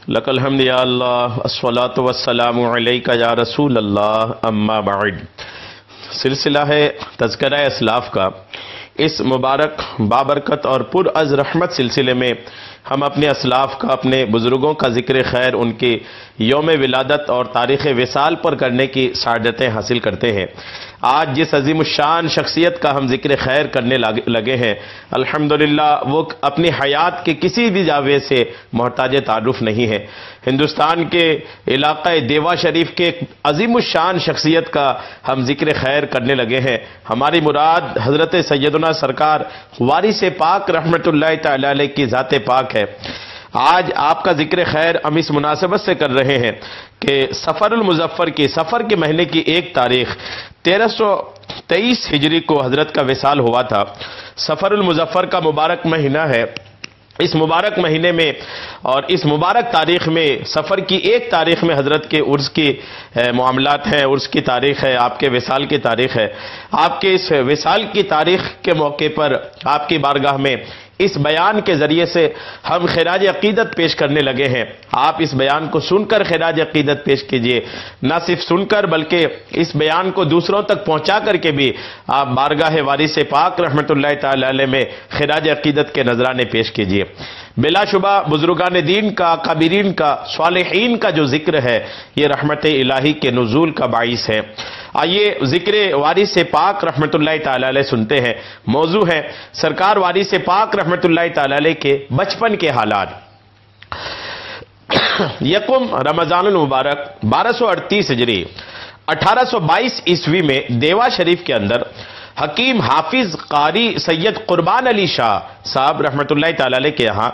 لک الحمد یا اللہ الصلاۃ والسلام علیک یا رسول اللہ اما بعد۔ سلسلہ ہے تذکرہ اسلاف کا۔ اس مبارک بابرکت اور پر از رحمت سلسلے میں ہم اپنے اسلاف کا، اپنے بزرگوں کا ذکر خیر، ان کی یوم ولادت اور تاریخ وصال پر کرنے کی سعادتیں حاصل کرتے ہیں۔ آج جس عظیم الشان شخصیت کا ہم ذکر خیر کرنے لگے ہیں، الحمدللہ وہ اپنی حیات کے کسی بھی جاوے سے محتاج تعارف نہیں ہے۔ ہندوستان کے علاقہ دیوا شریف کے عظیم الشان شخصیت کا ہم ذکر خیر کرنے لگے ہیں۔ ہماری مراد حضرت سیدنا سرکار وارث پاک رحمت اللہ تعالی علیہ کی ذات پاک ہے۔ آج آپ کا ذکر خیر ہم اس مناسبت سے کر رہے ہیں کہ سفر المظفر کی، سفر کے مہینے کی 1 تاریخ 1323 ہجری کو حضرت کا وصال ہوا تھا۔ سفر المظفر کا مبارک مہینہ ہے۔ اس مبارک مہینے میں اور اس مبارک تاریخ میں، سفر کی 1 تاریخ میں حضرت کے عرس کی معاملات ہیں، عرس کی تاریخ ہے، آپ کے وصال کی تاریخ ہے۔ آپ کے اس وصال کی تاریخ کے موقع پر آپ کی بارگاہ میں اس بیان کے ذریعے سے ہم خراج عقیدت پیش کرنے لگے ہیں۔ آپ اس بیان کو سن کر خراج عقیدت پیش کیجئے، نہ صرف سن کر بلکہ اس بیان کو دوسروں تک پہنچا کر کے بھی آپ بارگاہ وارث پاک رحمت اللہ تعالی علیہ میں خراج عقیدت کے نذرانے پیش کیجئے۔ بلا شبہ بزرگان دین کا، اکابرین کا، صالحین کا جو ذکر ہے، یہ رحمت الہی کے نزول کا باعث ہے۔ آئیے ذکر وارث پاک رحمت اللہ تعالی علیہ سنتے ہیں۔ موضوع ہے سرکار وارث پاک رحمت اللہ تعالی علیہ کے بچپن کے حالات۔ یکم رمضان المبارک 1238 ہجری 1822 عیسوی میں دیوا شریف کے اندر حکیم حافظ قاری سید قربان علی شاہ صاحب رحمت اللہ تعالی علیہ کے یہاں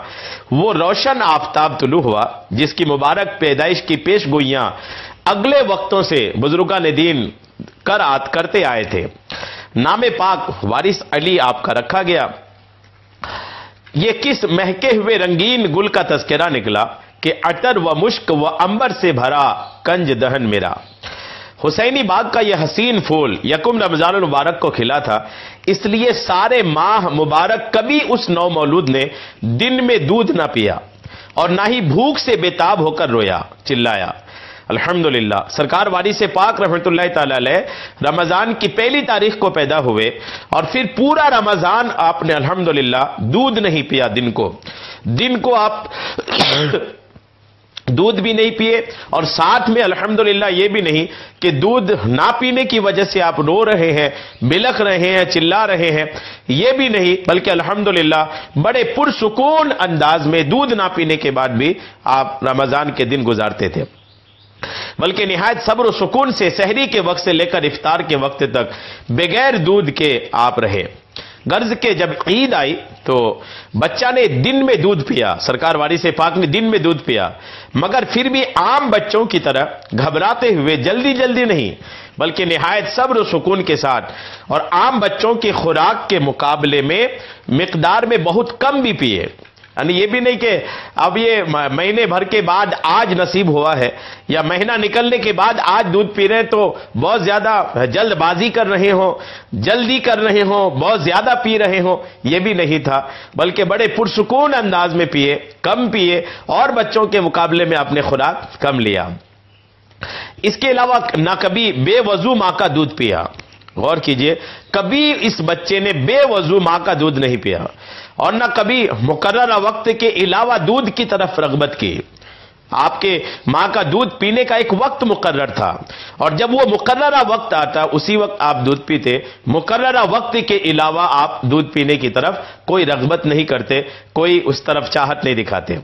وہ روشن آفتاب طلوع ہوا جس کی مبارک پیدائش کی پیش گوئیاں اگلے وقتوں سے بزرگان دین کرتے آئے تھے۔ نام پاک وارث علی آپ کا رکھا گیا۔ یہ کس مہکے ہوئے رنگین گل کا تذکرہ نکلا کہ عطر و مشک و عنبر سے بھرا کنج دہن میرا۔ حسینی باغ کا یہ حسین پھول یکم رمضان المبارک کو کھلا تھا، اس لیے سارے ماہ مبارک کبھی اس نو مولود نے دن میں دودھ نہ پیا اور نہ ہی بھوک سے بےتاب ہو کر رویا چلایا۔ الحمدللہ سرکار وارث پاک رحمت اللہ تعالی علیہ رمضان کی 1 تاریخ کو پیدا ہوئے اور پھر پورا رمضان آپ نے الحمدللہ دودھ نہیں پیا۔ دن کو آپ دودھ بھی نہیں پیے اور ساتھ میں الحمدللہ یہ بھی نہیں کہ دودھ نہ پینے کی وجہ سے آپ رو رہے ہیں، بلک رہے ہیں، چلا رہے ہیں، یہ بھی نہیں، بلکہ الحمدللہ بڑے پرسکون انداز میں دودھ نہ پینے کے بعد بھی آپ رمضان کے دن گزارتے تھے، بلکہ نہایت صبر و سکون سے سحری کے وقت سے لے کر افطار کے وقت تک بغیر دودھ کے آپ رہے۔ غرض کہ جب عید آئی تو بچہ نے دن میں دودھ پیا، سرکار وارث پاک نے دن میں دودھ پیا، مگر پھر بھی عام بچوں کی طرح گھبراتے ہوئے جلدی نہیں بلکہ نہایت صبر و سکون کے ساتھ اور عام بچوں کی خوراک کے مقابلے میں مقدار میں بہت کم بھی پیے۔ یعنی یہ بھی نہیں کہ اب یہ مہینے بھر کے بعد آج نصیب ہوا ہے یا مہینہ نکلنے کے بعد آج دودھ پی رہے ہیں تو بہت زیادہ جلد بازی کر رہے ہوں، جلدی کر رہے ہوں، بہت زیادہ پی رہے ہوں، یہ بھی نہیں تھا، بلکہ بڑے پرسکون انداز میں پیے، کم پیے اور بچوں کے مقابلے میں اپنے خوراک کم لیا۔ اس کے علاوہ نہ کبھی بے وضو ماں کا دودھ پیا۔ غور کیجئے، کبھی اس بچے نے بے وضو ماں کا دودھ نہیں پیا اور نہ کبھی مقررہ وقت کے علاوہ دودھ کی طرف رغبت کی۔ آپ کے ماں کا دودھ پینے کا ایک وقت مقرر تھا اور جب وہ مقررہ وقت آتا اسی وقت آپ دودھ پیتے، مقررہ وقت کے علاوہ آپ دودھ پینے کی طرف کوئی رغبت نہیں کرتے، کوئی اس طرف چاہت نہیں دکھاتے۔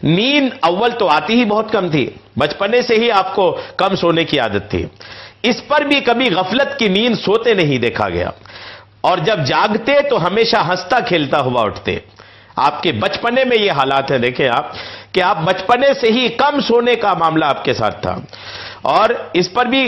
نیند اول تو آتی ہی بہت کم تھی، بچپنے سے ہی آپ کو کم سونے کی عادت تھی، اس پر بھی کبھی غفلت کی نیند سوتے نہیں دیکھا گیا اور جب جاگتے تو ہمیشہ ہنستا کھیلتا ہوا اٹھتے۔ آپ کے بچپنے میں یہ حالات ہیں، دیکھیں آپ کہ آپ بچپنے سے ہی کم سونے کا معاملہ آپ کے ساتھ تھا اور اس پر بھی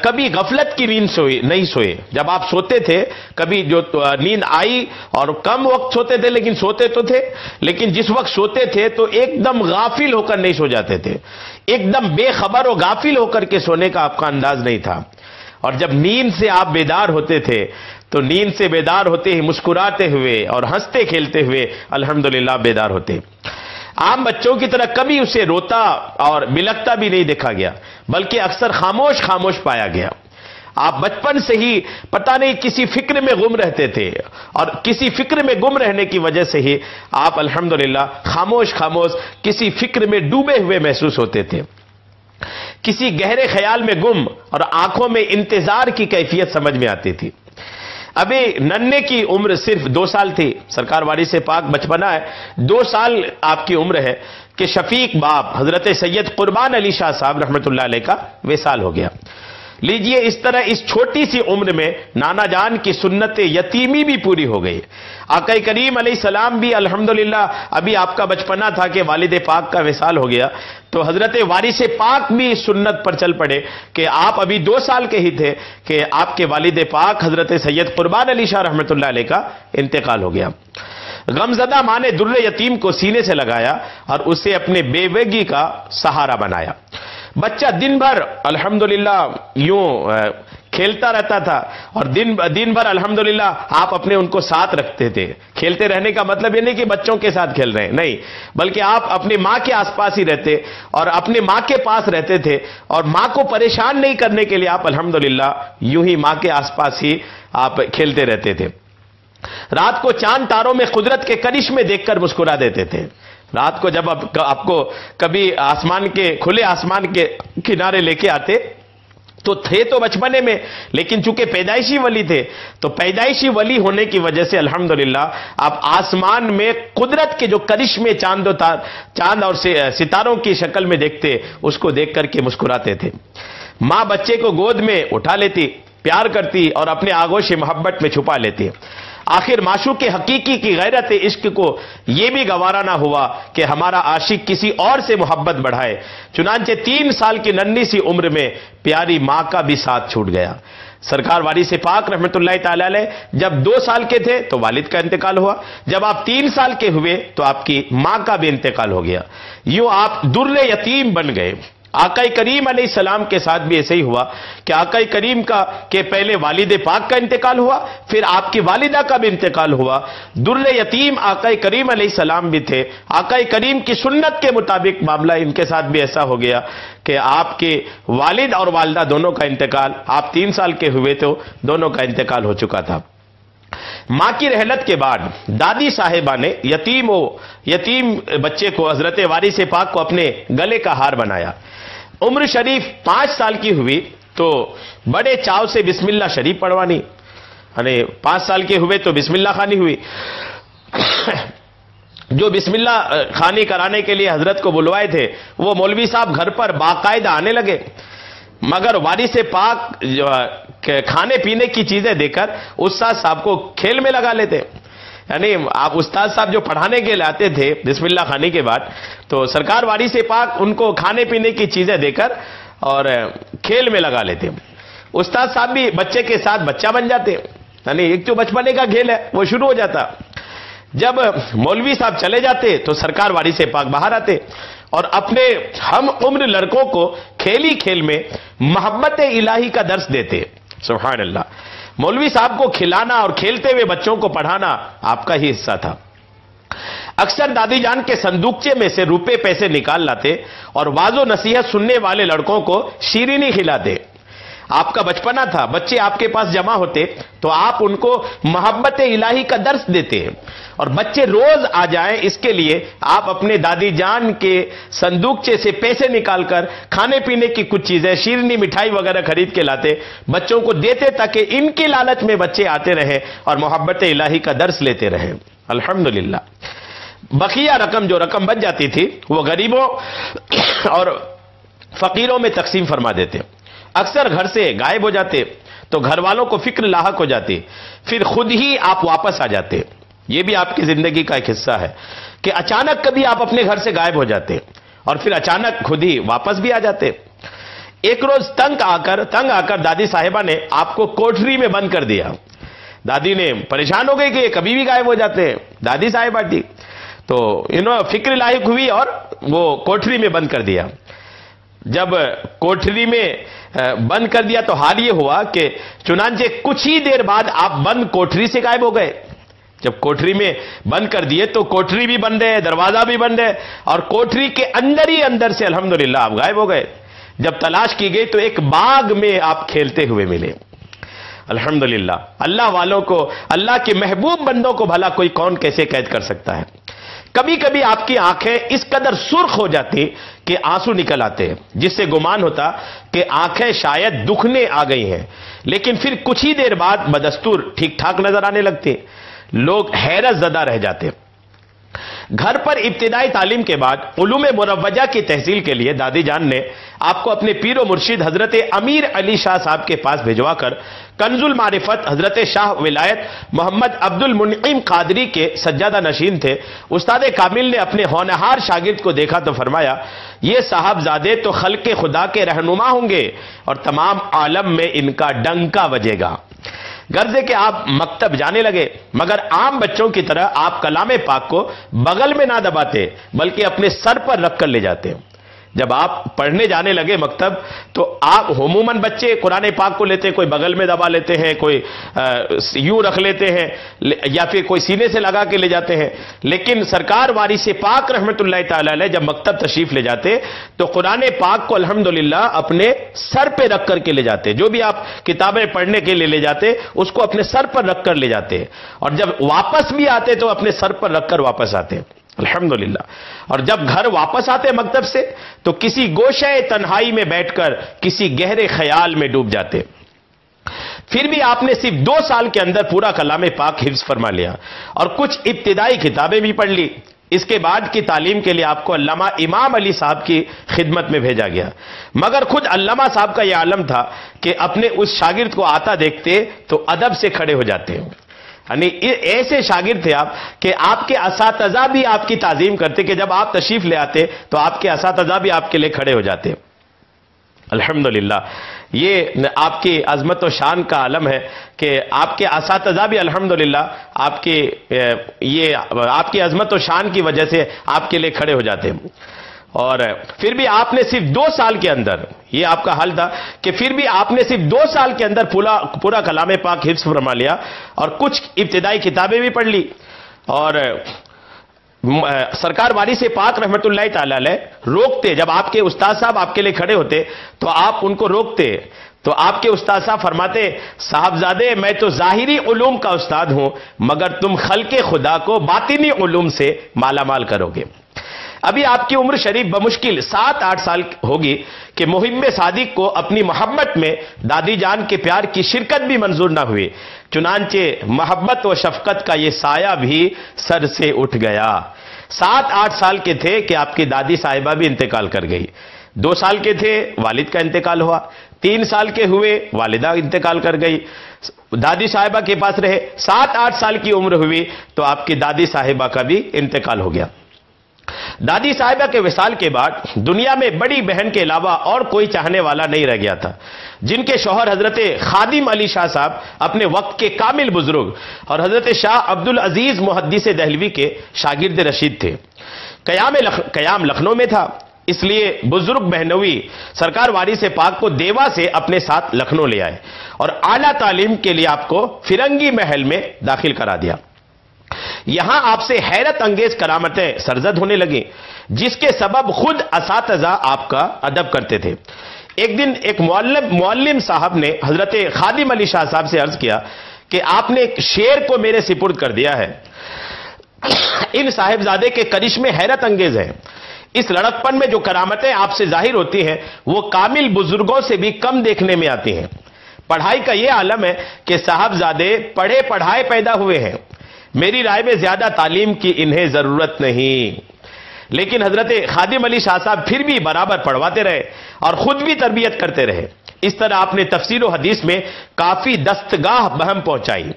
کبھی غفلت کی نیند نہیں سوئے۔ جب آپ سوتے تھے کبھی جو نیند آئی اور کم وقت سوتے تھے لیکن سوتے تو تھے، لیکن جس وقت سوتے تھے تو ایک دم غافل ہو کر نہیں سو جاتے تھے، ایک دم بے خبر و غافل ہو کر کے سونے کا آپ کا انداز نہیں تھا، اور جب نیند سے آپ بیدار ہوتے تھے تو نیند سے بیدار ہوتے ہی مسکراتے ہوئے اور ہنستے کھیلتے ہوئے الحمدللہ بیدار ہوتے۔ عام بچوں کی طرح کبھی اسے روتا اور بلکتا بھی نہیں دیکھا گیا، بلکہ اکثر خاموش خاموش پایا گیا۔ آپ بچپن سے ہی پتہ نہیں کسی فکر میں گم رہتے تھے، اور کسی فکر میں گم رہنے کی وجہ سے ہی آپ الحمدللہ خاموش خاموش کسی فکر میں ڈوبے ہوئے محسوس ہوتے تھے، کسی گہرے خیال میں گم، اور آنکھوں میں انتظار کی کیفیت سمجھ میں آتی تھی۔ ابھی ننھے کی عمر صرف 2 سال تھی، سرکار وارث پاک بچپنا ہے، 2 سال آپ کی عمر ہے کہ شفیق باپ حضرت سید قربان علی شاہ صاحب رحمۃ اللہ علیہ کا وصال ہو گیا۔ لیجئے اس طرح اس چھوٹی سی عمر میں نانا جان کی سنت یتیمی بھی پوری ہو گئی۔ آقا کریم علیہ السلام بھی الحمدللہ ابھی آپ کا بچپنا تھا کہ والد پاک کا وصال ہو گیا، تو حضرت وارث پاک بھی سنت پر چل پڑے کہ آپ ابھی 2 سال کے ہی تھے کہ آپ کے والد پاک حضرت سید قربان علی شاہ رحمۃ اللہ علیہ کا انتقال ہو گیا۔ غمزدہ ماں نے در یتیم کو سینے سے لگایا اور اسے اپنے بیوگی کا سہارا بنایا۔ بچہ دن بھر الحمدللہ یوں کھیلتا رہتا تھا، اور دن بھر الحمدللہ آپ اپنے ان کو ساتھ رکھتے تھے۔ کھیلتے رہنے کا مطلب یہ نہیں کہ بچوں کے ساتھ کھیل رہے ہیں، نہیں، بلکہ آپ اپنی ماں کے آس پاس ہی رہتے اور اپنے ماں کے پاس رہتے تھے، اور ماں کو پریشان نہیں کرنے کے لیے آپ الحمدللہ یوں ہی ماں کے آس پاس ہی آپ کھیلتے رہتے تھے۔ رات کو چاند تاروں میں قدرت کے کرشمے دیکھ کر مسکرا دیتے تھے۔ رات کو جب آپ کو کبھی کھلے آسمان کے کنارے لے کے آتے تو تھے تو بچپنے میں، لیکن چونکہ پیدائشی ولی تھے تو پیدائشی ولی ہونے کی وجہ سے الحمدللہ آپ آسمان میں قدرت کے جو کرشمے چاند اور ستاروں کی شکل میں دیکھتے، اس کو دیکھ کر کے مسکراتے تھے۔ ماں بچے کو گود میں اٹھا لیتی، پیار کرتی اور اپنے آغوش محبت میں چھپا لیتی۔ آخر معشوق حقیقی کی غیرت عشق کو یہ بھی گوارا نہ ہوا کہ ہمارا عاشق کسی اور سے محبت بڑھائے، چنانچہ 3 سال کی ننھی سی عمر میں پیاری ماں کا بھی ساتھ چھوٹ گیا۔ سرکار وارث پاک رحمۃ اللہ تعالی علیہ جب 2 سال کے تھے تو والد کا انتقال ہوا، جب آپ 3 سال کے ہوئے تو آپ کی ماں کا بھی انتقال ہو گیا۔ یوں آپ در یتیم بن گئے۔ آقا کریم علیہ السلام کے ساتھ بھی ایسے ہی ہوا کہ آقا کریم کا کہ پہلے والد پاک کا انتقال ہوا، پھر آپ کی والدہ کا بھی انتقال ہوا۔ در یتیم آقا کریم علیہ السلام بھی تھے۔ آقا کریم کی سنت کے مطابق معاملہ ان کے ساتھ بھی ایسا ہو گیا کہ آپ کے والد اور والدہ دونوں کا انتقال، آپ 3 سال کے ہوئے تو دونوں کا انتقال ہو چکا تھا۔ ماں کی رحلت کے بعد دادی صاحبہ نے یتیم بچے کو حضرت وارث پاک کو اپنے گلے کا ہار بنایا۔ عمر شریف 5 سال کی ہوئی تو بڑے چاو سے بسم اللہ شریف پڑھوانی، یعنی 5 سال کے ہوئے تو بسم اللہ خوانی ہوئی۔ جو بسم اللہ خوانی کرانے کے لیے حضرت کو بلوائے تھے وہ مولوی صاحب گھر پر باقاعدہ آنے لگے، مگر وارث پاک کھانے پینے کی چیزیں دے کر استاد صاحب کو کھیل میں لگا لیتے۔ یعنی آپ استاد صاحب جو پڑھانے کے لیے آتے تھے بسم اللہ خوانی کے بعد، تو سرکار وارث پاک ان کو کھانے پینے کی چیزیں دے کر اور کھیل میں لگا لیتے۔ استاد صاحب بھی بچے کے ساتھ بچہ بن جاتے، یعنی ایک جو بچپنے کا کھیل ہے وہ شروع ہو جاتا۔ جب مولوی صاحب چلے جاتے تو سرکار وارث پاک باہر آتے اور اپنے ہم عمر لڑکوں کو کھیلی کھیل میں محبت الہی کا درس دیتے۔ سبحان اللہ، مولوی صاحب کو کھلانا اور کھیلتے ہوئے بچوں کو پڑھانا آپ کا ہی حصہ تھا۔ اکثر دادی جان کے صندوقچے میں سے روپے پیسے نکال لاتے اور واضح نصیحت سننے والے لڑکوں کو شیرینی کھلاتے۔ آپ کا بچپنا تھا، بچے آپ کے پاس جمع ہوتے تو آپ ان کو محبت الہی کا درس دیتے، اور بچے روز آ جائیں اس کے لیے آپ اپنے دادی جان کے صندوقچے سے پیسے نکال کر کھانے پینے کی کچھ چیزیں، شیرنی مٹھائی وغیرہ خرید کے لاتے، بچوں کو دیتے تاکہ ان کی لالچ میں بچے آتے رہیں اور محبت الہی کا درس لیتے رہیں۔ الحمدللہ بقیہ رقم جو رقم بچ جاتی تھی وہ غریبوں اور فقیروں میں تقسیم فرما دیتے۔ اکثر گھر سے غائب ہو جاتے تو گھر والوں کو فکر لاحق ہو جاتی، پھر خود ہی آپ واپس آ جاتے۔ یہ بھی آپ کی زندگی کا ایک حصہ ہے کہ اچانک کبھی آپ اپنے گھر سے غائب ہو جاتے اور پھر اچانک خود ہی واپس بھی آ جاتے۔ ایک روز تنگ آ کر دادی صاحبہ نے آپ کو کوٹری میں بند کر دیا۔ دادی نے پریشان ہو گئی کہ یہ کبھی بھی غائب ہو جاتے ہیں، دادی صاحبہ تھی، تو انہوں فکر لاحق ہوئی اور وہ کوٹری میں بند کر دیا۔ جب کوٹری میں بند کر دیا تو حال یہ ہوا کہ چنانچہ کچھ ہی دیر بعد آپ بند کوٹری سے غائب ہو گئے۔ جب کوٹری میں بند کر دیے تو کوٹری بھی بند ہے، دروازہ بھی بند ہے، اور کوٹری کے اندر ہی اندر سے الحمدللہ آپ غائب ہو گئے۔ جب تلاش کی گئی تو ایک باغ میں آپ کھیلتے ہوئے ملے۔ الحمدللہ اللہ والوں کو، اللہ کے محبوب بندوں کو بھلا کوئی کون کیسے قید کر سکتا ہے۔ کبھی کبھی آپ کی آنکھیں اس قدر سرخ ہو جاتی کہ آنسو نکل آتے ہیں، جس سے گمان ہوتا کہ آنکھیں شاید دکھنے آ گئی ہیں، لیکن پھر کچھ ہی دیر بعد بدستور ٹھیک ٹھاک نظر آنے لگتے، لوگ حیرت زدہ رہ جاتے۔ گھر پر ابتدائی تعلیم کے بعد علوم مروجہ کی تحصیل کے لیے دادی جان نے آپ کو اپنے پیر و مرشد حضرت امیر علی شاہ صاحب کے پاس بھجوا کر کنز المعرفت حضرت شاہ ولایت محمد عبد المنعم قادری کے سجادہ نشین تھے۔ استاد کامل نے اپنے ہونہار شاگرد کو دیکھا تو فرمایا، یہ صاحبزادے تو خلق خدا کے رہنما ہوں گے اور تمام عالم میں ان کا ڈنکا بجے گا۔ غرض کہ آپ مکتب جانے لگے، مگر عام بچوں کی طرح آپ کلام پاک کو بغل میں نہ دباتے بلکہ اپنے سر پر رکھ کر لے جاتے۔ جب آپ پڑھنے جانے لگے مکتب تو آپ عموماً بچے قرآن پاک کو لیتے، کوئی بغل میں دبا لیتے ہیں، کوئی یوں رکھ لیتے ہیں، یا پھر کوئی سینے سے لگا کے لے جاتے ہیں، لیکن سرکار وارث پاک رحمت اللہ تعالی علیہ جب مکتب تشریف لے جاتے تو قرآن پاک کو الحمدللہ اپنے سر پہ رکھ کر کے لے جاتے۔ جو بھی آپ کتابیں پڑھنے کے لیے لے جاتے اس کو اپنے سر پر رکھ کر لے جاتے، اور جب واپس بھی آتے تو اپنے سر پر رکھ کر واپس آتے الحمدللہ۔ اور جب گھر واپس آتے مکتب سے تو کسی گوشے تنہائی میں بیٹھ کر کسی گہرے خیال میں ڈوب جاتے۔ پھر بھی آپ نے صرف 2 سال کے اندر پورا کلام پاک حفظ فرما لیا اور کچھ ابتدائی کتابیں بھی پڑھ لی۔ اس کے بعد کی تعلیم کے لیے آپ کو علامہ امام علی صاحب کی خدمت میں بھیجا گیا، مگر خود علامہ صاحب کا یہ عالم تھا کہ اپنے اس شاگرد کو آتا دیکھتے تو ادب سے کھڑے ہو جاتے، یعنی ایسے شاگرد تھے آپ کہ آپ کے اساتذہ بھی آپ کی تعظیم کرتے کہ جب آپ تشریف لے آتے تو آپ کے اساتذہ بھی آپ کے لیے کھڑے ہو جاتے۔ الحمدللہ یہ آپ کی عظمت و شان کا عالم ہے کہ آپ کے اساتذہ بھی الحمدللہ آپ کی عظمت و شان کی وجہ سے آپ کے لیے کھڑے ہو جاتے۔ اور پھر بھی آپ نے صرف 2 سال کے اندر، یہ آپ کا حال تھا کہ پھر بھی آپ نے صرف 2 سال کے اندر پورا کلام پاک حفظ فرما لیا اور کچھ ابتدائی کتابیں بھی پڑھ لی۔ اور سرکار وارث پاک رحمت اللہ تعالی علیہ روکتے، جب آپ کے استاد صاحب آپ کے لیے کھڑے ہوتے تو آپ ان کو روکتے، تو آپ کے استاد صاحب فرماتے، صاحبزادے میں تو ظاہری علوم کا استاد ہوں مگر تم خلق خدا کو باطنی علوم سے مالا مال کرو گے۔ ابھی آپ کی عمر شریف بمشکل 7-8 سال ہوگی کہ محب صادق کو اپنی محبت میں دادی جان کے پیار کی شرکت بھی منظور نہ ہوئی، چنانچہ محبت و شفقت کا یہ سایہ بھی سر سے اٹھ گیا۔ 7-8 سال کے تھے کہ آپ کی دادی صاحبہ بھی انتقال کر گئی، 2 سال کے تھے والد کا انتقال ہوا، 3 سال کے ہوئے والدہ انتقال کر گئی، دادی صاحبہ کے پاس رہے، 7-8 سال کی عمر ہوئی تو آپ کی دادی صاحبہ کا بھی انتقال ہو گیا۔ دادی صاحبہ کے وصال کے بعد دنیا میں بڑی بہن کے علاوہ اور کوئی چاہنے والا نہیں رہ گیا تھا، جن کے شوہر حضرت خادم علی شاہ صاحب اپنے وقت کے کامل بزرگ اور حضرت شاہ عبد العزیز محدث دہلوی کے شاگرد رشید تھے۔ قیام لکھنؤ میں تھا، اس لیے بزرگ بہنوی سرکار وارث پاک کو دیوا سے اپنے ساتھ لکھنؤ لے آئے اور اعلیٰ تعلیم کے لیے آپ کو فرنگی محل میں داخل کرا دیا۔ یہاں آپ سے حیرت انگیز کرامتیں سرزد ہونے لگیں، جس کے سبب خود اساتذہ آپ کا ادب کرتے تھے۔ ایک دن ایک معلم صاحب نے حضرت خادم علی شاہ صاحب سے عرض کیا کہ آپ نے ایک شعر کو میرے سپرد کر دیا ہے، ان صاحبزادے کے کرشمے حیرت انگیز ہیں، اس لڑکپن میں جو کرامتیں آپ سے ظاہر ہوتی ہیں وہ کامل بزرگوں سے بھی کم دیکھنے میں آتی ہیں۔ پڑھائی کا یہ عالم ہے کہ صاحبزادے پڑھے پڑھائے پیدا ہوئے ہیں، میری رائے میں زیادہ تعلیم کی انہیں ضرورت نہیں۔ لیکن حضرت خادم علی شاہ صاحب پھر بھی برابر پڑھواتے رہے اور خود بھی تربیت کرتے رہے۔ اس طرح آپ نے تفسیر و حدیث میں کافی دستگاہ بہم پہنچائی،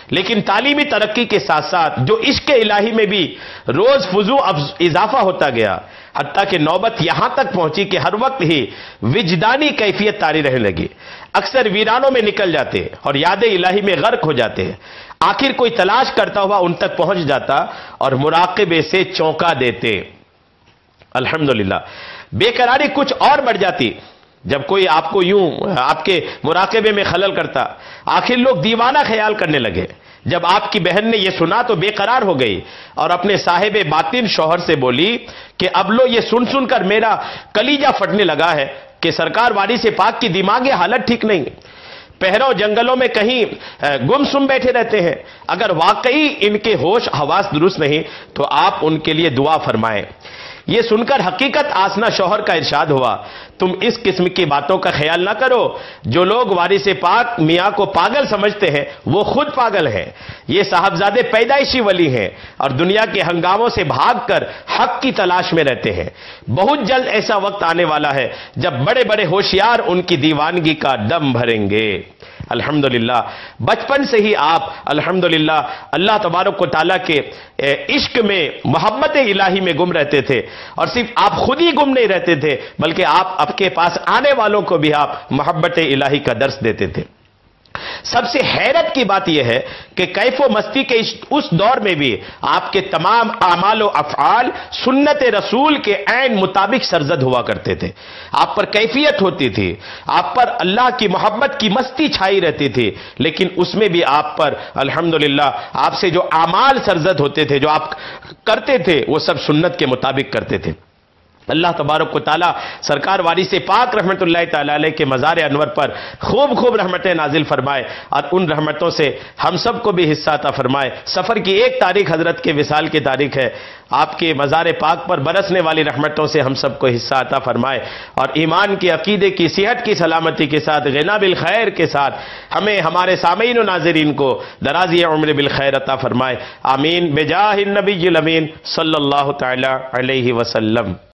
لیکن تعلیمی ترقی کے ساتھ ساتھ جو عشق الہی میں بھی روز فزو اضافہ ہوتا گیا، حتیٰ کہ نوبت یہاں تک پہنچی کہ ہر وقت ہی وجدانی کیفیت طاری رہنے لگی، اکثر ویرانوں میں نکل جاتے اور یاد الہی میں غرق ہو جاتے، آخر کوئی تلاش کرتا ہوا ان تک پہنچ جاتا اور مراقبے سے چونکا دیتے۔ الحمدللہ بے قراری کچھ اور بڑھ جاتی جب کوئی آپ کو یوں آپ کے مراقبے میں خلل کرتا، آخر لوگ دیوانہ خیال کرنے لگے، جب آپ کی بہن نے یہ سنا تو بے قرار ہو گئی اور اپنے صاحب باطن شوہر سے بولی کہ اب لو یہ سن سن کر میرا کلیجہ پھٹنے لگا ہے کہ سرکار وارث پاک کی دماغی حالت ٹھیک نہیں، پہروں جنگلوں میں کہیں گم سم بیٹھے رہتے ہیں، اگر واقعی ان کے ہوش حواس درست نہیں تو آپ ان کے لیے دعا فرمائیں۔ یہ سن کر حقیقت آسنا شوہر کا ارشاد ہوا، تم اس قسم کی باتوں کا خیال نہ کرو، جو لوگ وارث پاک میاں کو پاگل سمجھتے ہیں وہ خود پاگل ہیں، یہ صاحبزادے پیدائشی ولی ہیں اور دنیا کے ہنگاموں سے بھاگ کر حق کی تلاش میں رہتے ہیں۔ بہت جلد ایسا وقت آنے والا ہے جب بڑے بڑے ہوشیار ان کی دیوانگی کا دم بھریں گے۔ الحمدللہ بچپن سے ہی آپ الحمدللہ اللہ تبارک و تعالیٰ کے عشق میں، محبت الہی میں گم رہتے تھے، اور صرف آپ خود ہی گم نہیں رہتے تھے بلکہ آپ کے پاس آنے والوں کو بھی آپ محبت الہی کا درس دیتے تھے۔ سب سے حیرت کی بات یہ ہے کہ کیف و مستی کے اس دور میں بھی آپ کے تمام اعمال و افعال سنت رسول کے عین مطابق سرزد ہوا کرتے تھے، آپ پر کیفیت ہوتی تھی، آپ پر اللہ کی محبت کی مستی چھائی رہتی تھی، لیکن اس میں بھی آپ پر الحمدللہ آپ سے جو اعمال سرزد ہوتے تھے، جو آپ کرتے تھے وہ سب سنت کے مطابق کرتے تھے۔ اللہ تبارک و تعالیٰ سرکار وارث پاک رحمت اللہ تعالی علیہ کے مزار انور پر خوب خوب رحمتیں نازل فرمائے اور ان رحمتوں سے ہم سب کو بھی حصہ عطا فرمائے۔ سفر کی ایک تاریخ حضرت کے وصال کی تاریخ ہے، آپ کے مزار پاک پر برسنے والی رحمتوں سے ہم سب کو حصہ عطا فرمائے اور ایمان کی، عقیدے کی، صحت کی، سلامتی کے ساتھ، غنا بالخیر کے ساتھ ہمیں، ہمارے سامعین و ناظرین کو درازی عمر بالخیر عطا فرمائے۔ آمین بجاہ النبی الامین صلی اللہ تعالی علیہ وسلم۔